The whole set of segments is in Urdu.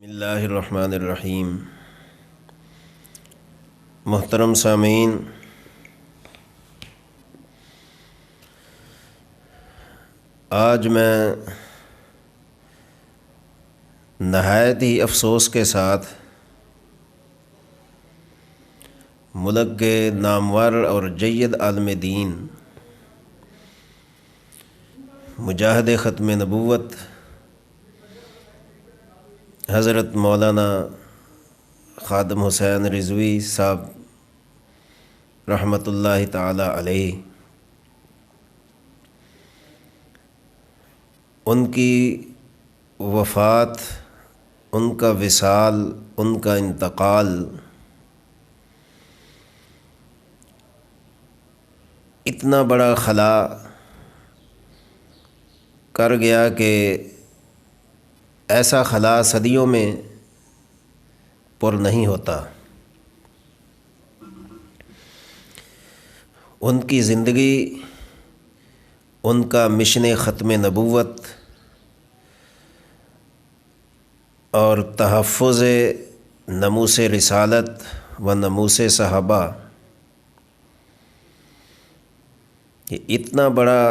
بسم اللہ الرحمن الرحیم۔ محترم سامعین، آج میں نہایت ہی افسوس کے ساتھ ملک کے نامور اور جید عالم دین مجاہد ختم نبوت حضرت مولانا خادم حسین رضوی صاحب رحمۃ اللہ تعالی علیہ، ان کی وفات، ان کا وصال، ان کا انتقال اتنا بڑا خلا کر گیا کہ ایسا خلا صدیوں میں پر نہیں ہوتا۔ ان کی زندگی، ان کا مشن ختم نبوت اور تحفظ ناموس رسالت و ناموس صحابہ، یہ اتنا بڑا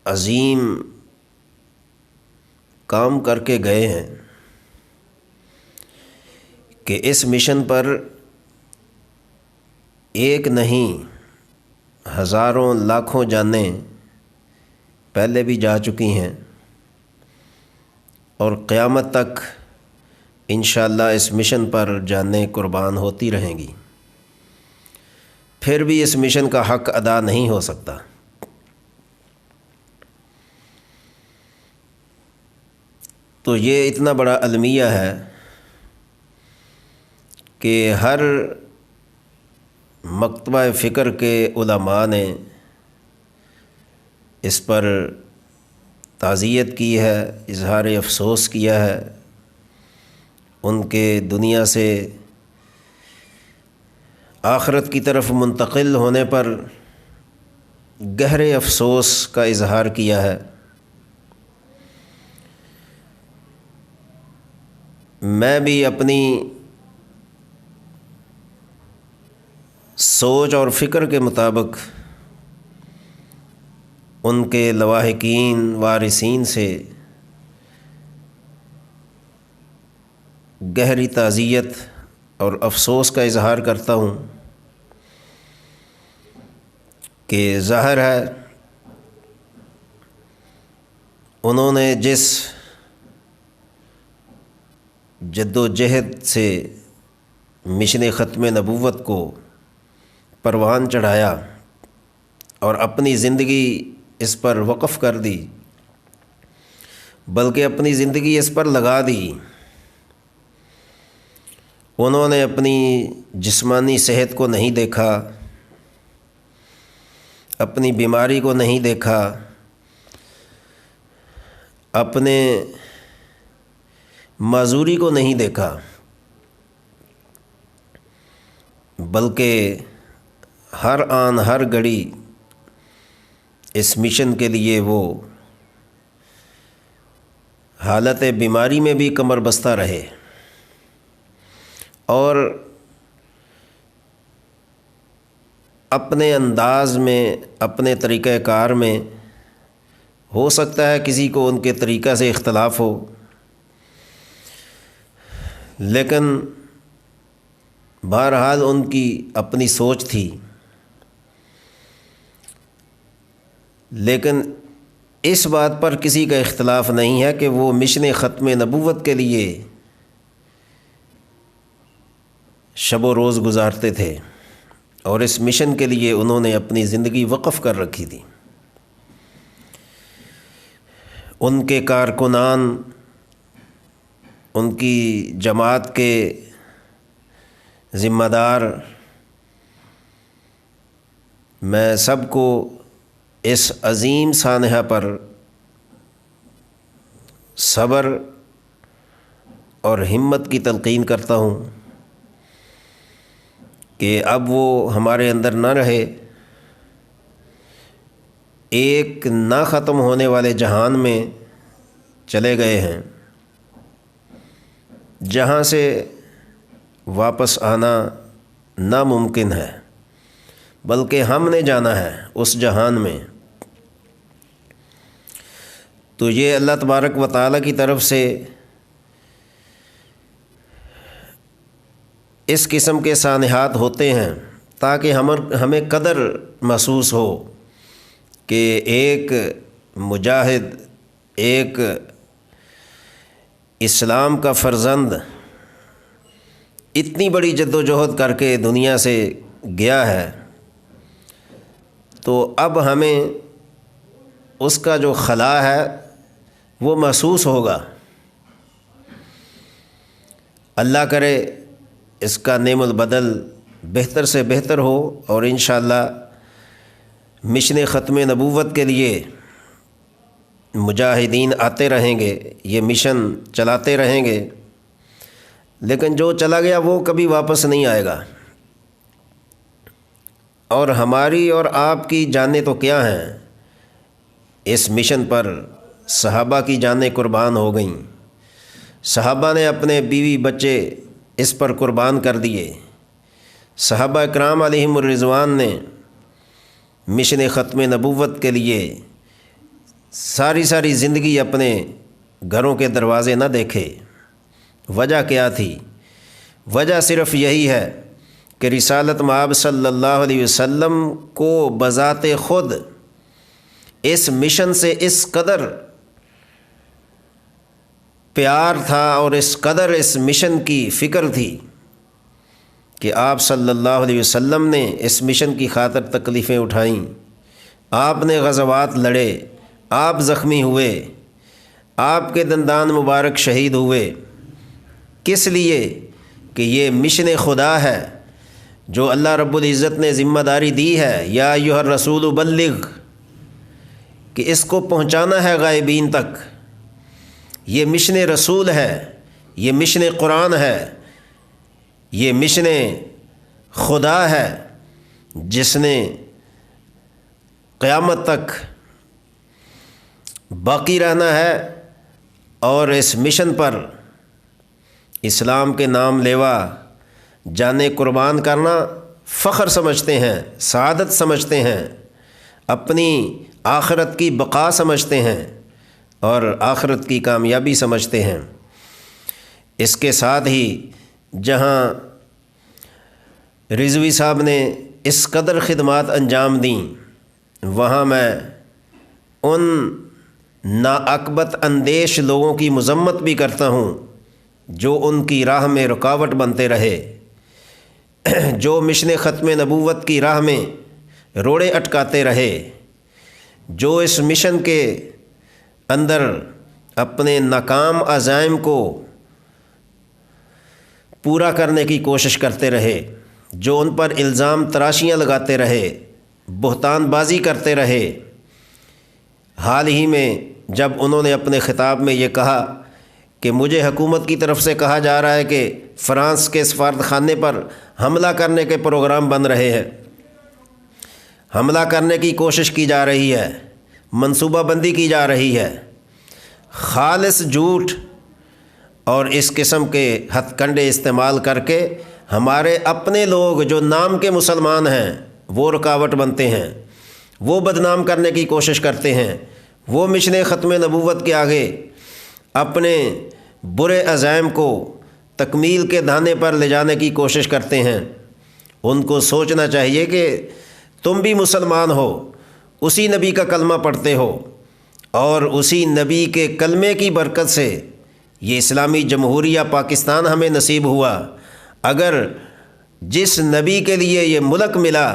عظیم کام کر کے گئے ہیں کہ اس مشن پر ایک نہیں ہزاروں لاکھوں جانیں پہلے بھی جا چکی ہیں اور قیامت تک انشاءاللہ اس مشن پر جانیں قربان ہوتی رہیں گی، پھر بھی اس مشن کا حق ادا نہیں ہو سکتا۔ تو یہ اتنا بڑا المیہ ہے کہ ہر مکتبہ فکر کے علماء نے اس پر تعزیت کی ہے، اظہار افسوس کیا ہے۔ ان کے دنیا سے آخرت کی طرف منتقل ہونے پر گہرے افسوس کا اظہار کیا ہے۔ میں بھی اپنی سوچ اور فکر کے مطابق ان کے لواحقین وارثین سے گہری تعزیت اور افسوس کا اظہار کرتا ہوں کہ ظاہر ہے انہوں نے جس جد و جہد سے مشن ختم نبوت کو پروان چڑھایا اور اپنی زندگی اس پر وقف کر دی، بلکہ اپنی زندگی اس پر لگا دی، انہوں نے اپنی جسمانی صحت کو نہیں دیکھا، اپنی بیماری کو نہیں دیکھا، اپنے معذوری کو نہیں دیکھا، بلکہ ہر آن ہر گھڑی اس مشن کے لیے وہ حالت بیماری میں بھی کمر بستہ رہے اور اپنے انداز میں، اپنے طریقہ کار میں، ہو سکتا ہے کسی کو ان کے طریقہ سے اختلاف ہو، لیکن بہرحال ان کی اپنی سوچ تھی۔ لیکن اس بات پر کسی کا اختلاف نہیں ہے کہ وہ مشن ختم نبوت کے لیے شب و روز گزارتے تھے اور اس مشن کے لیے انہوں نے اپنی زندگی وقف کر رکھی تھی۔ ان کے کارکنان، ان کی جماعت کے ذمہ دار، میں سب کو اس عظیم سانحہ پر صبر اور ہمت کی تلقین کرتا ہوں کہ اب وہ ہمارے اندر نہ رہے، ایک نہ ختم ہونے والے جہان میں چلے گئے ہیں۔ جہاں سے واپس آنا ناممکن ہے، بلکہ ہم نے جانا ہے اس جہان میں۔ تو یہ اللہ تبارک و تعالیٰ کی طرف سے اس قسم کے سانحات ہوتے ہیں تاکہ ہمیں قدر محسوس ہو کہ ایک مجاہد، ایک اسلام کا فرزند اتنی بڑی جد و جہد کر کے دنیا سے گیا ہے، تو اب ہمیں اس کا جو خلا ہے وہ محسوس ہوگا۔ اللہ کرے اس کا نعم البدل بہتر سے بہتر ہو، اور انشاءاللہ مشن ختم نبوت کے لیے مجاہدین آتے رہیں گے، یہ مشن چلاتے رہیں گے، لیکن جو چلا گیا وہ کبھی واپس نہیں آئے گا۔ اور ہماری اور آپ کی جانیں تو کیا ہیں، اس مشن پر صحابہ کی جانیں قربان ہو گئیں، صحابہ نے اپنے بیوی بچے اس پر قربان کر دیے، صحابہ اکرام علیہم الرضوان نے مشن ختم نبوت کے لیے ساری زندگی اپنے گھروں کے دروازے نہ دیکھے۔ وجہ کیا تھی؟ وجہ صرف یہی ہے کہ رسالت مآب صلی اللہ علیہ وسلم کو بذات خود اس مشن سے اس قدر پیار تھا اور اس قدر اس مشن کی فکر تھی کہ آپ صلی اللہ علیہ وسلم نے اس مشن کی خاطر تکلیفیں اٹھائیں، آپ نے غزوات لڑے، آپ زخمی ہوئے، آپ کے دندان مبارک شہید ہوئے، کس لیے؟ کہ یہ مشن خدا ہے جو اللہ رب العزت نے ذمہ داری دی ہے، یا ایھا الرسول بلغ، کہ اس کو پہنچانا ہے غائبین تک۔ یہ مشن رسول ہے، یہ مشن قرآن ہے، یہ مشن خدا ہے جس نے قیامت تک باقی رہنا ہے، اور اس مشن پر اسلام کے نام لیوا جانیں قربان کرنا فخر سمجھتے ہیں، سعادت سمجھتے ہیں، اپنی آخرت کی بقا سمجھتے ہیں اور آخرت کی کامیابی سمجھتے ہیں۔ اس کے ساتھ ہی جہاں رضوی صاحب نے اس قدر خدمات انجام دیں، وہاں میں ان ناعقبت اندیش لوگوں کی مذمت بھی کرتا ہوں جو ان کی راہ میں رکاوٹ بنتے رہے، جو مشن ختم نبوت کی راہ میں روڑے اٹکاتے رہے، جو اس مشن کے اندر اپنے ناکام عزائم کو پورا کرنے کی کوشش کرتے رہے، جو ان پر الزام تراشیاں لگاتے رہے، بہتان بازی کرتے رہے۔ حال ہی میں جب انہوں نے اپنے خطاب میں یہ کہا کہ مجھے حکومت کی طرف سے کہا جا رہا ہے کہ فرانس کے سفارت خانے پر حملہ کرنے کے پروگرام بن رہے ہیں، حملہ کرنے کی کوشش کی جا رہی ہے، منصوبہ بندی کی جا رہی ہے، خالص جھوٹ اور اس قسم کے ہتھ کنڈے استعمال کر کے ہمارے اپنے لوگ جو نام کے مسلمان ہیں وہ رکاوٹ بنتے ہیں، وہ بدنام کرنے کی کوشش کرتے ہیں، وہ مشن ختم نبوت کے آگے اپنے برے عزائم کو تکمیل کے دھانے پر لے جانے کی کوشش کرتے ہیں۔ ان کو سوچنا چاہیے کہ تم بھی مسلمان ہو، اسی نبی کا کلمہ پڑھتے ہو، اور اسی نبی کے کلمے کی برکت سے یہ اسلامی جمہوریہ پاکستان ہمیں نصیب ہوا۔ اگر جس نبی کے لیے یہ ملک ملا،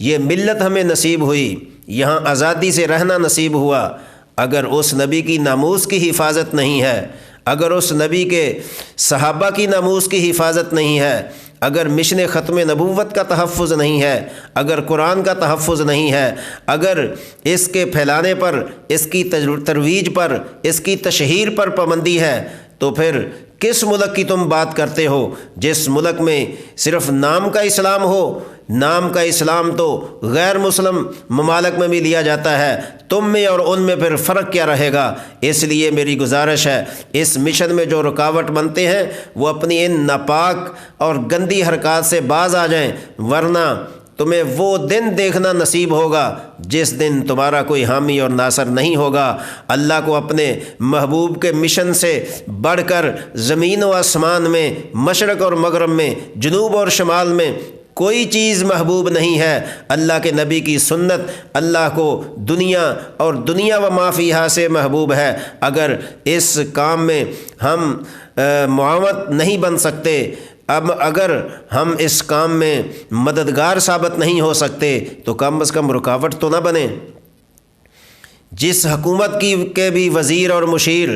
یہ ملت ہمیں نصیب ہوئی، یہاں آزادی سے رہنا نصیب ہوا، اگر اس نبی کی ناموس کی حفاظت نہیں ہے، اگر اس نبی کے صحابہ کی ناموس کی حفاظت نہیں ہے، اگر مشن ختم نبوت کا تحفظ نہیں ہے، اگر قرآن کا تحفظ نہیں ہے، اگر اس کے پھیلانے پر، اس کی ترویج پر، اس کی تشہیر پر پابندی ہے، تو پھر کس ملک کی تم بات کرتے ہو جس ملک میں صرف نام کا اسلام ہو، نام کا اسلام تو غیر مسلم ممالک میں بھی لیا جاتا ہے، تم میں اور ان میں پھر فرق کیا رہے گا؟ اس لیے میری گزارش ہے اس مشن میں جو رکاوٹ بنتے ہیں وہ اپنی ان ناپاک اور گندی حرکات سے باز آ جائیں، ورنہ تمہیں وہ دن دیکھنا نصیب ہوگا جس دن تمہارا کوئی حامی اور ناصر نہیں ہوگا۔ اللہ کو اپنے محبوب کے مشن سے بڑھ کر زمین و آسمان میں، مشرق اور مغرب میں، جنوب اور شمال میں کوئی چیز محبوب نہیں ہے۔ اللہ کے نبی کی سنت اللہ کو دنیا اور دنیا و ما فیہا سے محبوب ہے۔ اگر اس کام میں ہم معاونت نہیں بن سکتے، اگر ہم اس کام میں مددگار ثابت نہیں ہو سکتے تو کم از کم رکاوٹ تو نہ بنیں۔ جس حکومت کے بھی وزیر اور مشیر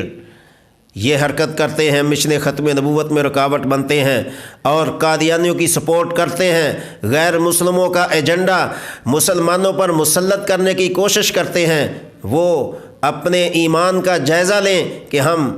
یہ حرکت کرتے ہیں، مشن ختم نبوت میں رکاوٹ بنتے ہیں اور قادیانیوں کی سپورٹ کرتے ہیں، غیر مسلموں کا ایجنڈا مسلمانوں پر مسلط کرنے کی کوشش کرتے ہیں، وہ اپنے ایمان کا جائزہ لیں کہ ہم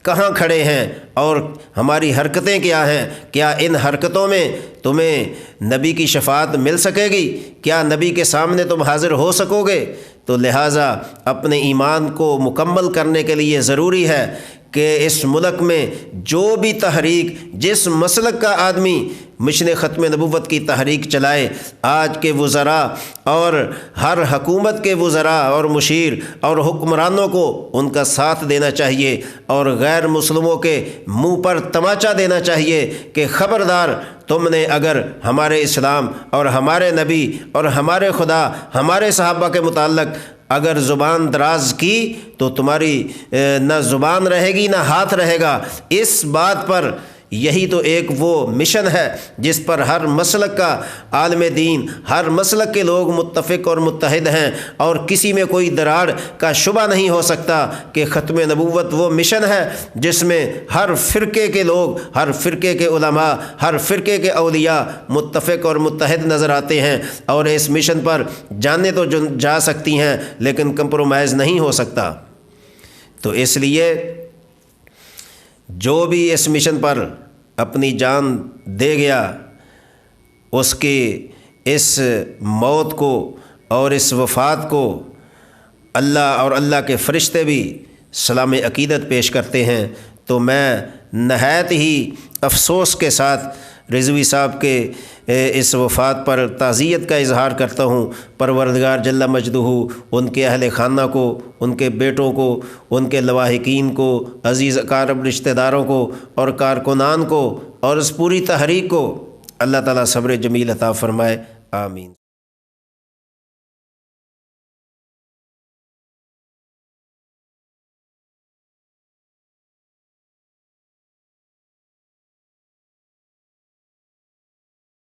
کہاں کھڑے ہیں اور ہماری حرکتیں کیا ہیں۔ کیا ان حرکتوں میں تمہیں نبی کی شفاعت مل سکے گی؟ کیا نبی کے سامنے تم حاضر ہو سکو گے؟ تو لہٰذا اپنے ایمان کو مکمل کرنے کے لیے ضروری ہے کہ اس ملک میں جو بھی تحریک، جس مسلک کا آدمی مشن ختم نبوت کی تحریک چلائے، آج کے وزراء اور ہر حکومت کے وزراء اور مشیر اور حکمرانوں کو ان کا ساتھ دینا چاہیے اور غیر مسلموں کے منہ پر تماچا دینا چاہیے کہ خبردار، تم نے اگر ہمارے اسلام اور ہمارے نبی اور ہمارے خدا، ہمارے صحابہ کے متعلق اگر زبان دراز کی تو تمہاری نہ زبان رہے گی نہ ہاتھ رہے گا۔ اس بات پر یہی تو ایک وہ مشن ہے جس پر ہر مسلک کا عالم دین، ہر مسلک کے لوگ متفق اور متحد ہیں اور کسی میں کوئی دراڑ کا شبہ نہیں ہو سکتا کہ ختم نبوت وہ مشن ہے جس میں ہر فرقے کے لوگ، ہر فرقے کے علماء، ہر فرقے کے اولیاء متفق اور متحد نظر آتے ہیں اور اس مشن پر جانیں تو جا سکتی ہیں لیکن کمپرومائز نہیں ہو سکتا۔ تو اس لیے جو بھی اس مشن پر اپنی جان دے گیا اس کی اس موت کو اور اس وفات کو اللہ اور اللہ کے فرشتے بھی سلام عقیدت پیش کرتے ہیں۔ تو میں نہایت ہی افسوس کے ساتھ رضوی صاحب کے اس وفات پر تعزیت کا اظہار کرتا ہوں۔ پروردگار جل مجدہ ان کے اہل خانہ کو، ان کے بیٹوں کو، ان کے لواحقین کو، عزیز اقارب رشتہ داروں کو اور کارکنان کو اور اس پوری تحریک کو اللہ تعالیٰ صبر جمیل عطا فرمائے، آمین۔